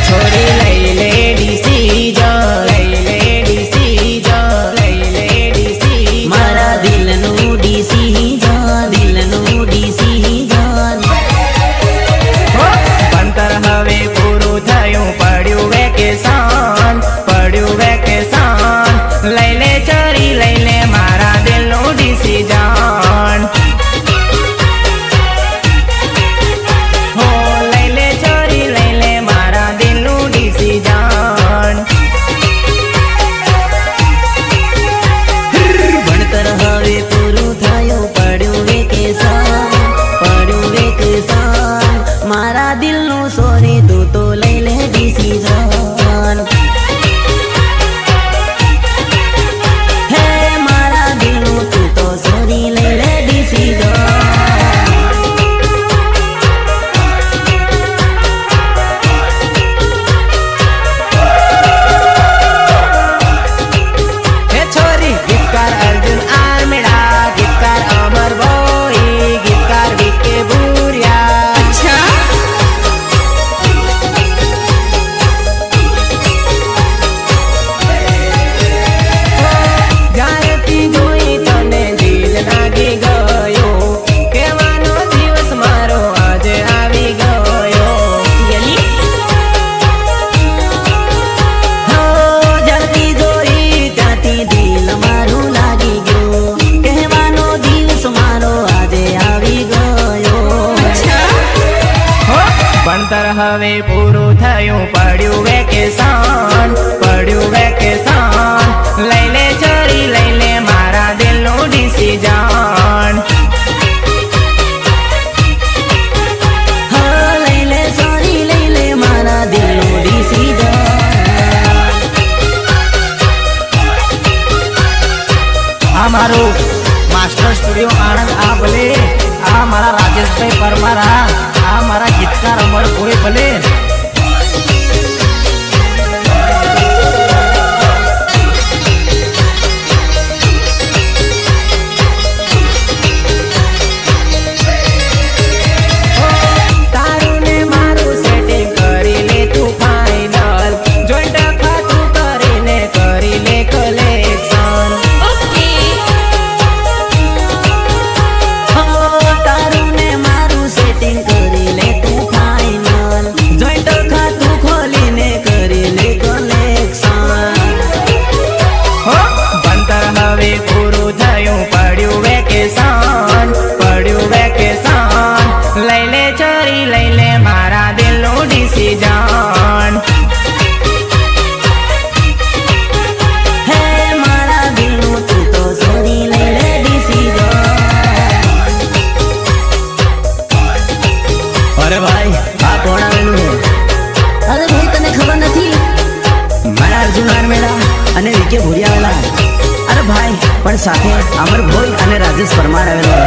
छोरी लई ले डिसीजन, लई ले डिसीजन, लई ले डिसीजन, मारा दिलનું ડિસિઝન, દિલનું ડિસિઝન। ભણતર હવે પૂરું થયું, પડ્યું વેકેશન, પડ્યું વેકેશન, લઈ લે ચોરી લઈ લે મારા દિલનું ડિસીજન। હો લઈ લે ચોરી લઈ લે મારા દિલનું ડિસીજન। ભણતર હવે પૂરું થયું, પડ્યું વેકેશન, પડ્યું વેકેશન, મારા દિલનું સોરી તું તો લઈ લે ડિસિઝન। હે મારા દિલનું તું તો સોરી લઈ લે ડિસિઝન। હે છોરી ગીતકાર અર્જુન આર્મેડા, ગીતકાર અમર ભોઈ, ગીતકાર વિકે ભૂરિયા। જ્યારેથી જોઈ તને દિલ લાગી ગયો, કહેવાનો દિવસ મારો આજે આવી ગયો। હો જલ્દી જોઈ ત્યાંથી દિલ મારું લાગી ગયું, કહેવાનો દિવસ મારો આજે આવી ગયો। ભણતર હવે પૂરું થયું, પડ્યું વેકેશન, પડ્યું વેકેશન, લઈ લે ચોરી લઈ લે મારા દિલનું ડિસીજન। હા લઈ લે સોરી લઈ લે મારા દિલનું ડિસિઝન। આ મારું માસ્ટર સ્ટુડિયો આણંદ, આ ભલે આ મારા રાજેશભાઈ પરમાર, આ મારા ગીતકાર અમર ભોઈ ભલે। તારું ને મારું સેટિંગ કરી લે તું ફાઇનલ, જોઈન્ટ ખાતું કરીને કરી લે કલેક્શન। હો તારું ને મારું સેટિંગ કરી લે તું ફાઇનલ, જોઈન્ટ ખાતું ખોલીને કરી લે કલેક્શન। ભણતર હવે પૂરું થયું, પડ્યું વેકેશન, પડ્યું વેકેશન, લઈ લે ચોરી લઈ લે મારા દિલનું ડિસીજન। હે મારા દિલનું તું તો સોરી લઈ લે ડિસિઝન। અરે ભાઈ આ કોણ આવેલું છે? અરે ભાઈ તને ખબર નથી? મારા અર્જુન આર્મેડા અને વિકે ભૂરિયા આવેલા। અરે ભાઈ પણ સાથે અમર ભોઈ અને રાજેશ પરમાર આવેલો છે।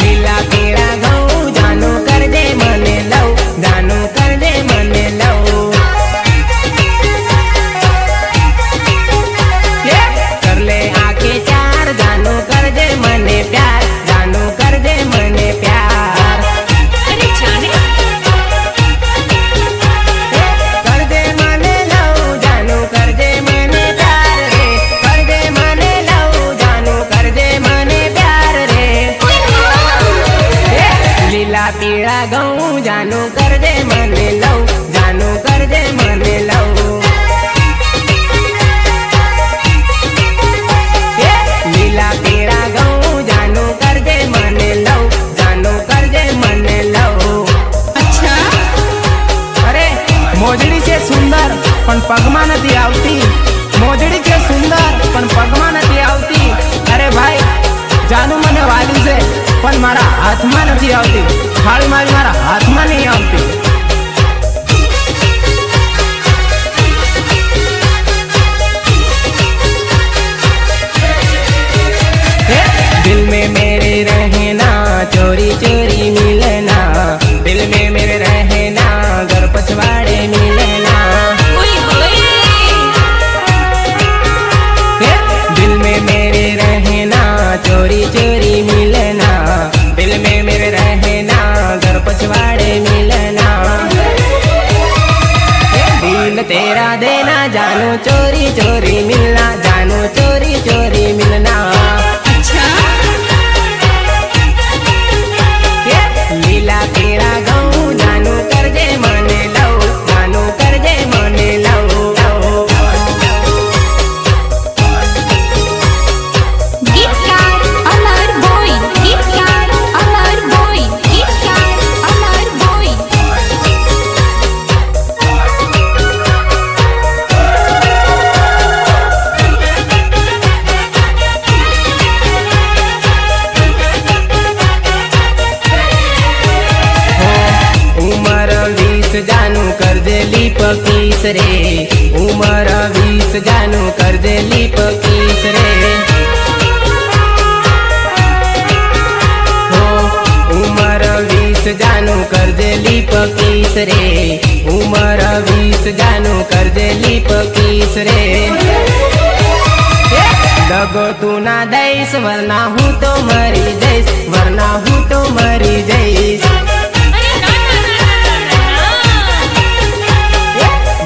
લીલા પીળા ઘઉં જાનું કરજે મને લવ, જાનું કરજે મને લવ, કર લે આંખે ચાર, જાનું કરજે મને પ્યાર, જાનું કરજે મને પ્યાર। કરજે મને લવ, જાનું કરજે મને પ્યાર રે, કરજે મને લવ, જાનું કરજે મને પ્યાર રે। લીલા પીળા ઘઉં જાનું કરજે મને લવ, જાનું કરજે મને લવ, લીલા પીળા ઘઉં જાનું કરજે મને લવ, જાનું કરજે મને લવ। અરે મોજડી છે સુંદર પણ પગમાં નથી આવતી, મોજડી છે સુંદર પણ પગમાં નથી આવતી। અરે ભાઈ જાનું મને વાલી છે પણ મારા હાથમાં નથી આવતી, થાળી મારી મારા હાથમાં નહીં આવતી। दिल में मेरे रहना, चोरी चोरी मिलना, दिल में मेरे रहना, घर पछवाड़े मिलना। दिल में मेरे चोरी चोरी मिलना, जानू चोरी चोरी मिलना। अच्छा लीला पीड़ा गऊ जानू करजे मने लऊ, जानू करजे मने लऊ। गीतकार अमर बोई, गीतकार अमर बोई, गीतकार अमर बोई। उमर 20 जानू करजेली पकीस रे, उमर 20 जानू करजेली पकीस रे। हो उमर 20 जानू करजेली पकीस रे, उमर 20 जानू करजेली पकीस रे। दगो तू ना दईस वरना हूँ तो मरी जईस, वरना हूँ तो मरी जईस।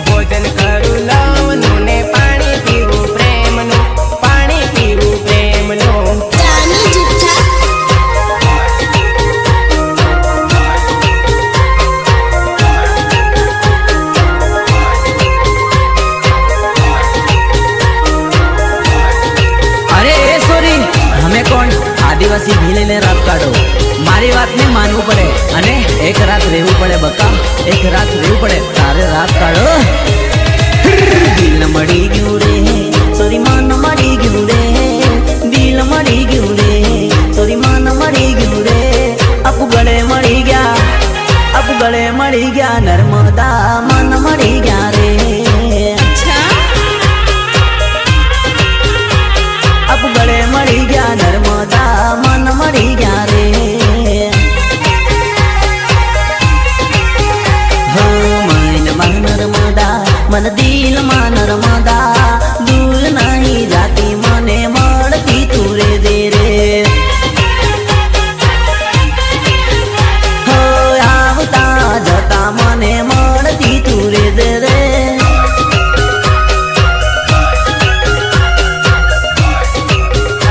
भोजन करू लवनु ने पाणी पीवू प्रेमनु, पाणी पीवू प्रेमनु। जानू झूठा अरे ए सोरी, हमें कौन आदिवासी भीले ने रात काढो। मारी વાત ને માનવું પડે અને એક રાત રહેવું પડે બકા, એક રાત રહેવું પડે તારે રાત કાઢો। દિલ મળી ગયું રે સોરી મન મળી ગયું રે, દિલ મળી ગયું રે સોરી મન મળી ગયું રે। અપ ગળે મળી ગયા, અપ ગળે મળી ગયા નર્મદા મન મળી ગયા રે। अच्छा અપ ગળે મળી ગયા નર્મદા મન મળી ગયા રે। हो मन मन नर्मदा मन दिल मा नर्मदा, दूर नहीं जाती मने मळती तू रे दे रे। हो आवता जता मने मळती तू रे दे रे।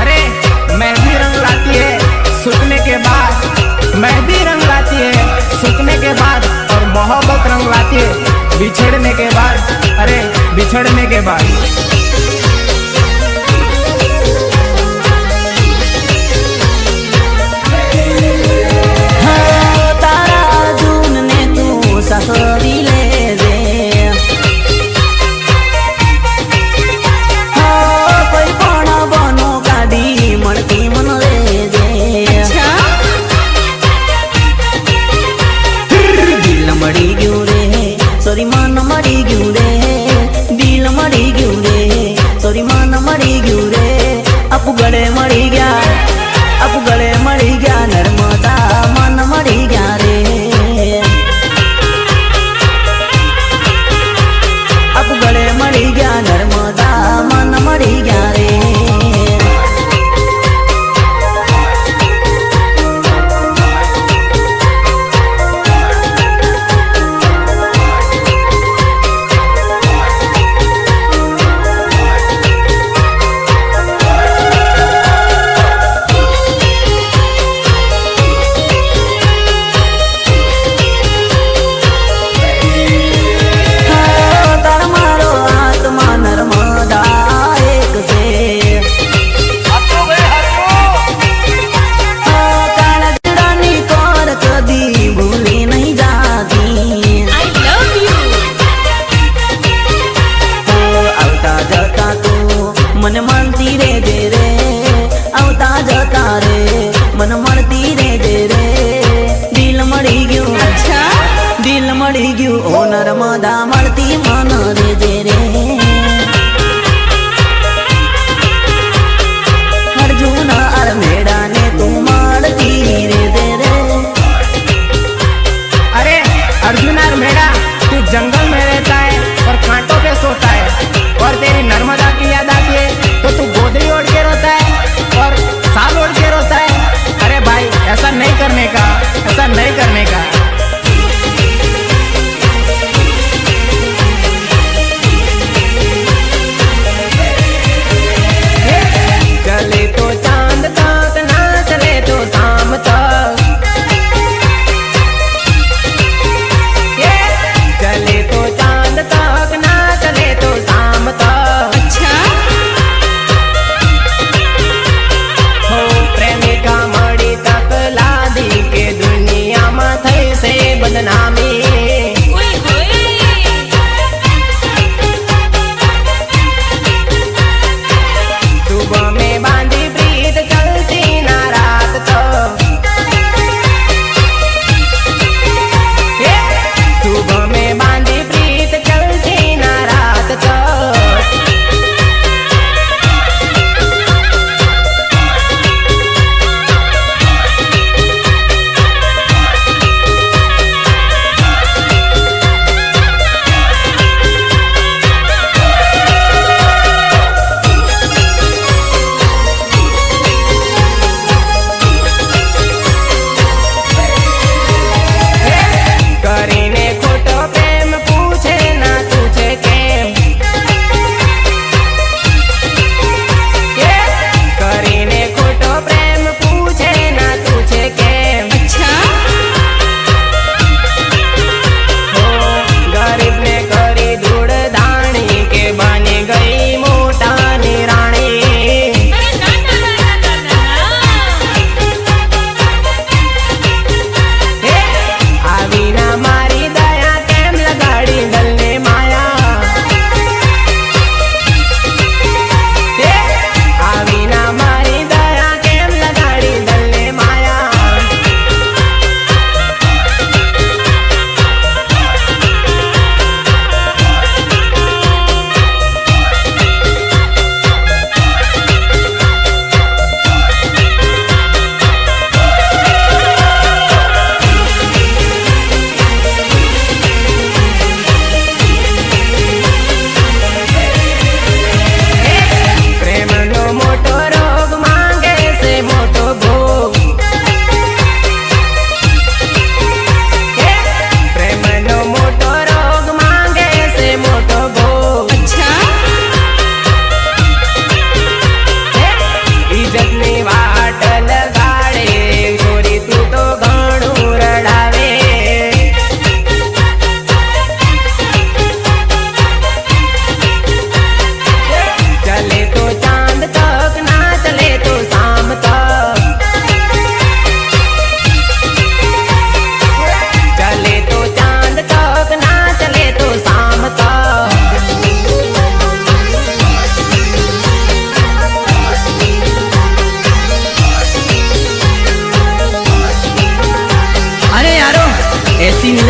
अरे मेहंदी रंग लाती है सूखने के बाद, मेहंदी रंग लाती है सूखने के बाद, और मोहब्बत रंग लाती है बिछड़ने के बाद। अरे बिछड़ने के बाद। हो तारा जून ने तू सासरी ले दे। हो कोई पण बनो गाडी मणकी मन रे दे। अच्छा दिल मળી ગયું રે સોરી મન મળી ગયું રે, દિલ મળી ગયું રે સોરી મન મળી ગયું રે। અપ ગળે મળી ગયા, અપ ગળે મળી ગયા નર્મદા મન મળી ગયા રે। અપ ગળે મળી ગયા નર્મદા મન મળી ગયા રે।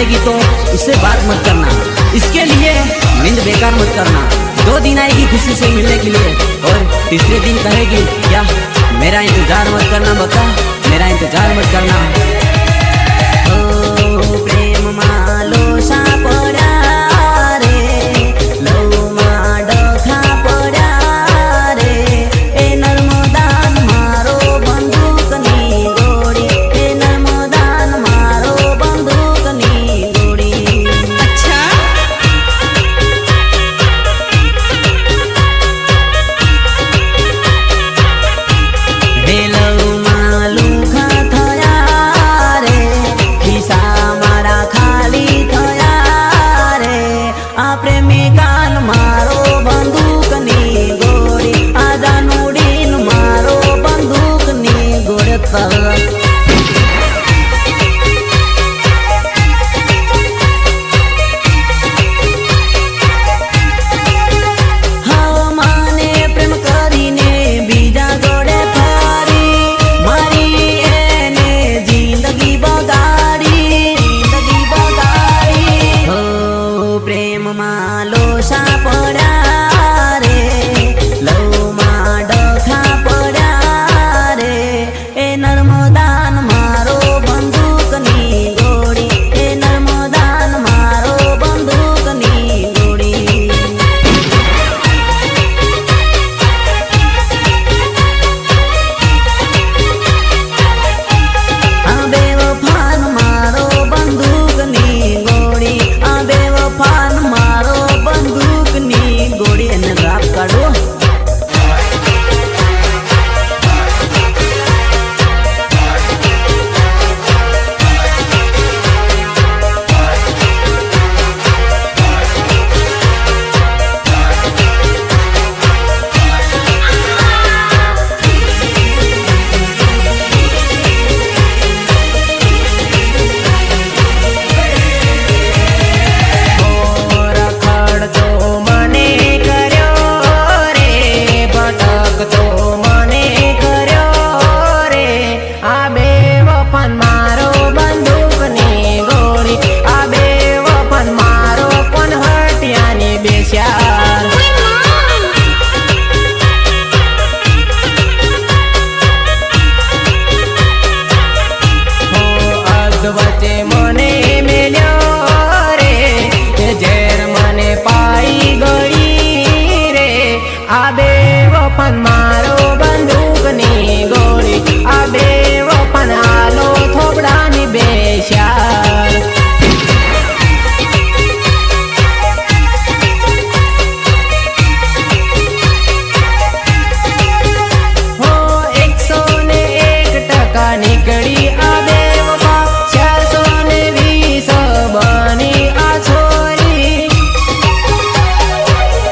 मिलेगी तो उससे बात मत करना, इसके लिए नींद बेकार मत करना। 2 दिन आएगी खुशी से मिलने के लिए और तीसरे दिन कहेगी क्या मेरा इंतजार मत करना बका, मेरा इंतजार मत करना। ओ प्रेम मालो सा पड़ा रे, लव मा डखा पड़ा रे, ए नर्मदान मारो बंदूकनी गोड़ी, ए नर्मदान मारो बंदूकनी गोड़ी। अच्छा हे लव मालू खा थया रे, खिसा मारा खाली थया रे, आ प्रेमिकान मारो बंदूकनी गोड़ी, आ जानुडीन मारो बंदूकनी गोड़ी तर। માને પ્રેમ કરીને બીજા જોડે ફરી, મારી એને જિંદગી બગાડી, જિંદગી બગાડી। હો પ્રેમમાં લોસા પડ્યા રે, લવમાં ડખા પડ્યા રે, એ નર્મદાન મારો બંદૂકની ગોળી, એ નર્મદાન મારો બંદૂકની ગોળી। આ બેવફાન મારો બંદૂકની ગોળી, આ બેવફાન મારો બંદૂકની ગોળી। એને રાપ કાઢો। રખડતો મને કર્યો રે, ભટકતો મને કર્યો રે, આ બેવફાન મારો બંદૂકની ગોળી, આ બેવફાન મારો કોણ હટિયાની બેસ્યાર। વચ્ચે મને મેલ્યો રે, એ ઝેર મને પાઈ ગઈ રે, આ બેવફાન મારો બંદૂકની ગોળી, આ બેવફાન હાલો થોબડાની બેસ્યાર। હો 101% નીકળી આ બેવફા, 420 બની આ છોરી।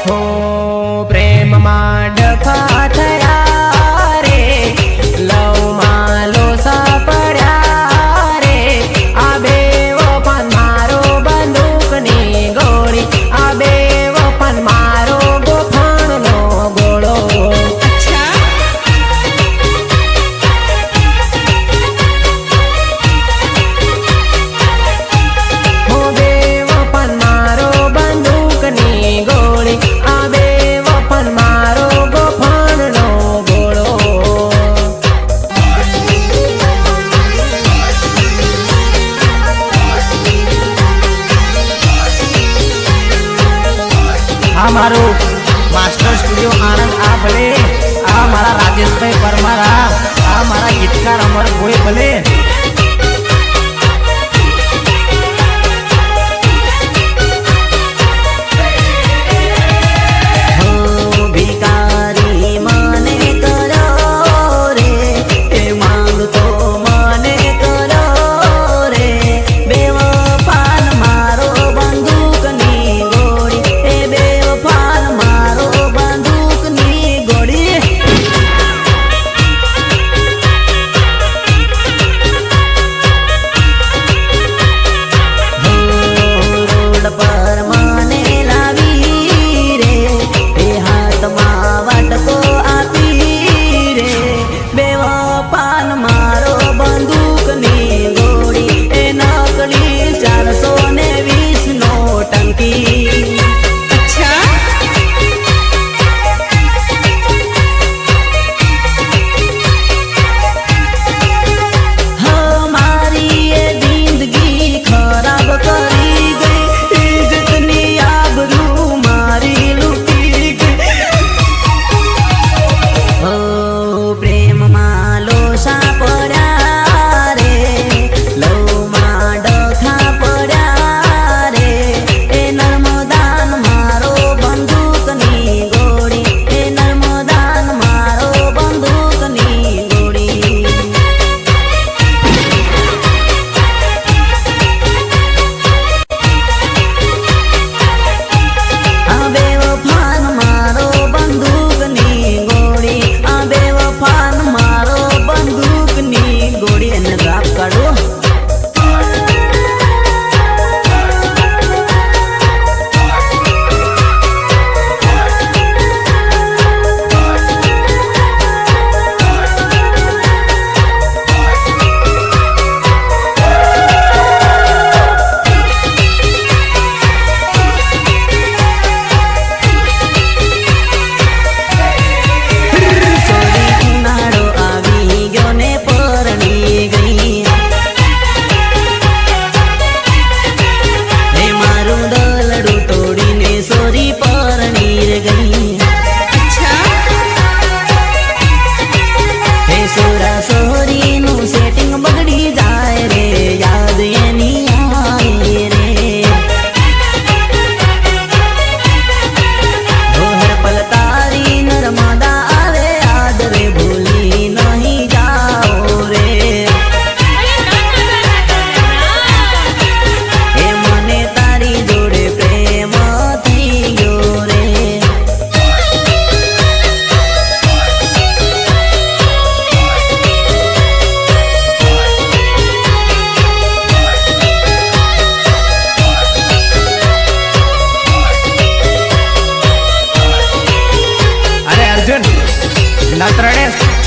હો પ્રેમમાં ડખા થયા રે, લવમાં લોસા પડ્યા રે, આ બેવફાન મારો બંદૂકની ગોળી, આ બેવફાન મારો ગોફણનો ગોળો। अच्छा હો બેવફાન મારો બંદૂકની ગોળી, આ બેવફાન મારો ગોફણનો ગોળો। આ મારું માસ્ટર સ્ટુડિયો આણંદ, આ ભલે આ મારા રાજેશભાઈ પરમારા, આ મારા ગીતકાર અમર કોઈ ભલે। હો ભિખારી મને કરો રે, એ માંગતો મને કરો રે, બેવફાન મારો બંદૂકની ગોળી, એ બેવફાન મારો બંદૂકની ગોળી।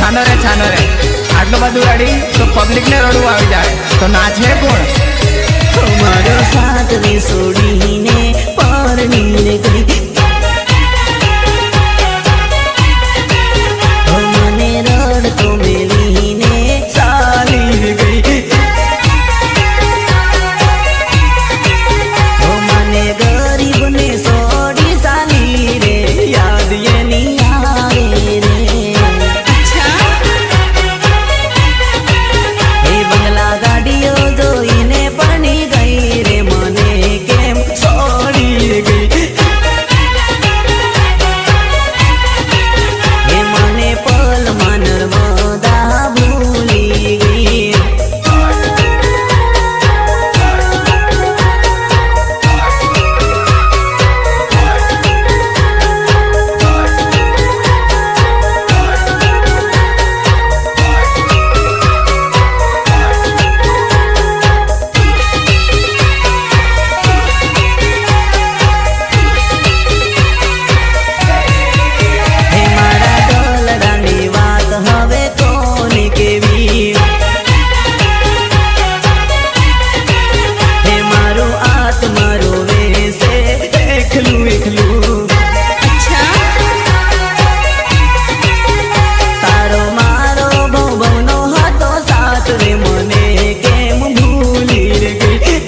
છાનો રે આટલું બધું રડી તો પબ્લિક ને રડવું આવી જાય તો નાચે કોણ? મારો સાથ રે છોડીને પરણીને ગઈ, મને રડતો મેલીને ચાલી ગઈ, મને ગરીબને છોડી ચાલી રે, યાદ એની આવે રે. अच्छा એ બંગલા ગાડીઓ જોઈને પરણી ગઈ રે, મને કેમ છોડી ગઈ, એ મને પલમાં નર્મદા ભૂલી ગઈ. હે મારા દોલડાની વાત હવે કોને કેવી, હે મારું આત્મા રોવે છે એકલું એકલું. अच्छा તારો મારો ભવનો હતો સાથ રે, મને કેમ ભૂલી રે ગઈ.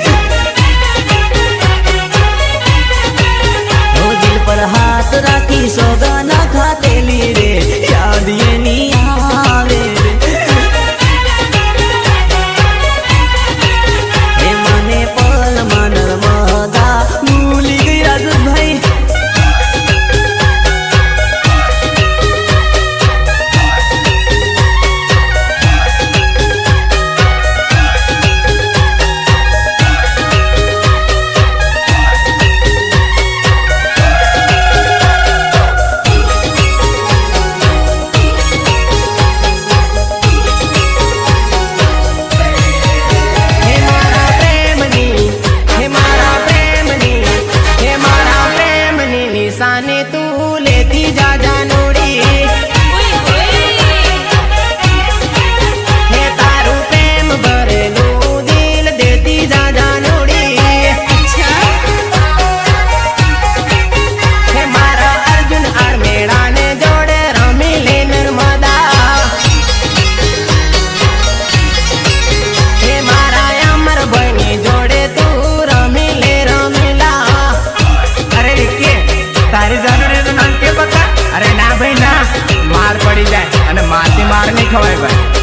ઓ દિલ પર હાથ રાખી સોગન ખાતેલી રે, યાદ એની આવે રે. એ મને પલમાં નર્મદા ભૂલી ગઈ રાજભાઈ. હે મારા પ્રેમની, હે મારા પ્રેમની, હે મારા પ્રેમની નિશાની તું લેતી જા જાનુડી, હે તારું પ્રેમ ભરેલું દિલ દેતી જા જાનુડી, अच्छा હે મારા અર્જુન આર્મેડાને જોડે રમી લે નર્મદા, હે મારા અમરભાઈની જોડે તું રમી લે રમીલા. અરે વિક્કી, તારી જરૂરી તો નામ કે બકા? અરે ના ભાઈ ના, માર પડી જાય અને મારથી માર નહીં ખવાય ભાઈ.